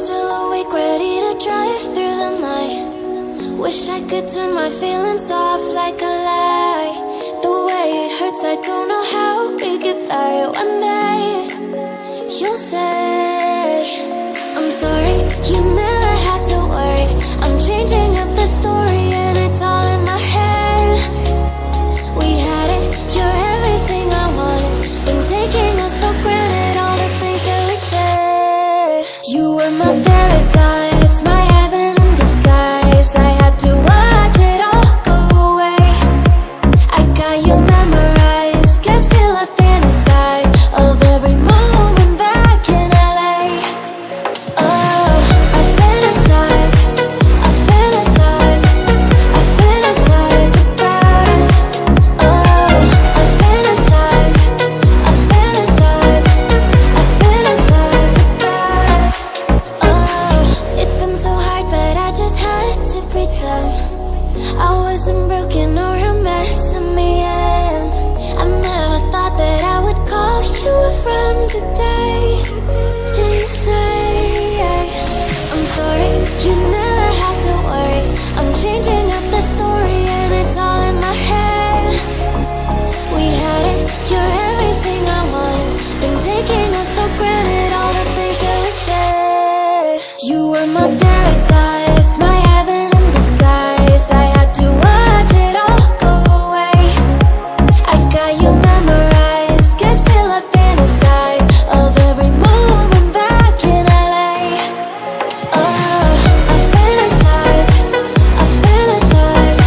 still awake, ready to drive through the night. Wish I could turn my feelings off like a lie. The way it hurts, I don't know how we get by. One day you'll say I'm sorry, you never had to worry. I'm changing up the story and it's all in my head. We had it, you're everything I wanted. Been taking us for granted, all the things that we said. You were my paradise, my heaven in disguise. I had to watch it all go away. I got you memorized, guess still I fantasize of every moment back in LA. Oh, I fantasize, I fantasize, I fantasize about us. Oh, I fantasize, I fantasize, I fantasize about us. Oh, it's been so hard, but I just had to pretend I wasn't broken or a mess in the end. I never thought that I would call you a friend today. And you say, I'm sorry, you never had to worry. I'm changing up the story and it's all in my head. We had it, you're everything I wanted. Been taking us for granted, all the things that we said. You were my paradise, my heaven in disguise. I had to watch it all go away. I got you memorized, guess still I fantasize of every moment back in LA. Oh, I fantasize, I fantasize,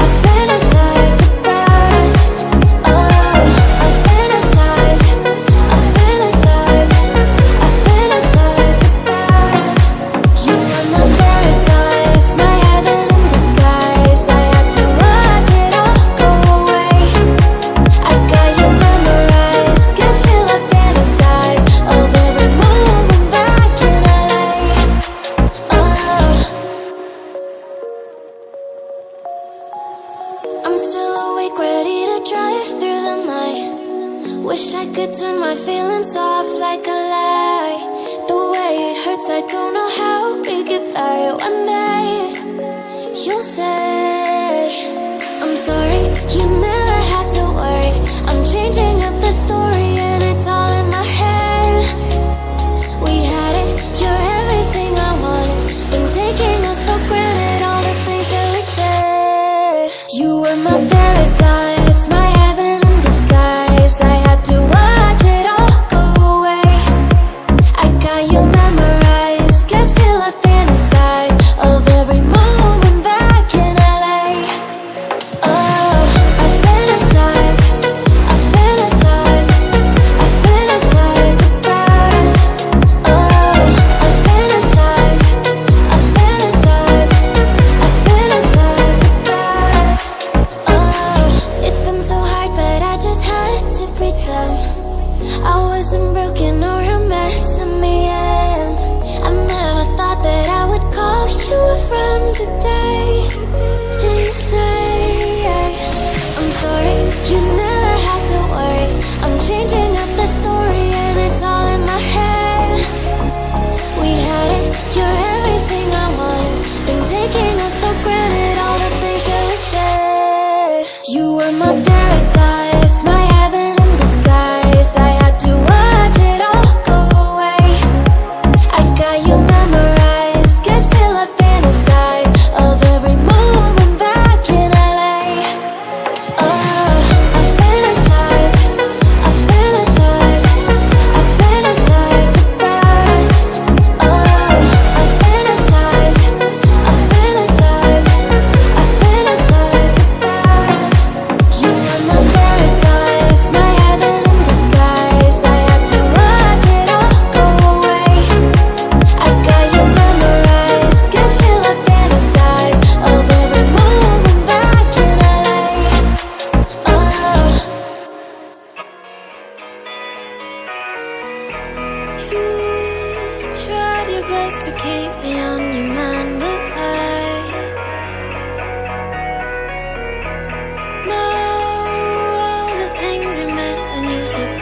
I fantasize about us. Oh, I fantasize, I fantasize, I fantasize about us. You were my paradise, my heaven in disguise. I had to watch it all go away. I got you memorized, guess still I fantasize of every moment back in LA. Oh, I'm still awake, ready to drive through the night. Wish I could turn my feelings off like a lie. The way it hurts, I don't know how we get by. One day you'll say I'm sorry, you never had to worry. I'm changing up the story and it's all in my head. We had it, you're everything I wanted. Been taking us for granted, all the things that we said. You were my paradise, my heaven in disguise. I had to watch it all go away. I got you memorized, guess still I fantasize of every moment back in LA. Oh, I fantasize, I fantasize, I fantasize about us. Oh, I fantasize, I fantasize, I fantasize about us. Oh, it's been so hard, but I just had to pretend I wasn't broken or a mess in the end. I never thought that I would call you a friend today. And you say, I'm sorry, you never had to worry. I'm changing up the story and it's all in my head. We had it, you're everything I wanted. Been taking us for granted, all the things that we said. You were my paradise, my heaven in disguise. I had to watch it all go away. I got you memorized, guess still I fantasize of every moment back in LA. Oh, I fantasize, I fantasize, I fantasize about us. Oh, I fantasize, I fantasize, I fantasize about us. You were my paradise, my heaven in disguise. I had to watch it all go away. I got you memorized, guess still I fantasize of every moment back in LA. Oh, you tried your best to keep me on your mind, but I know all the things you meant when you said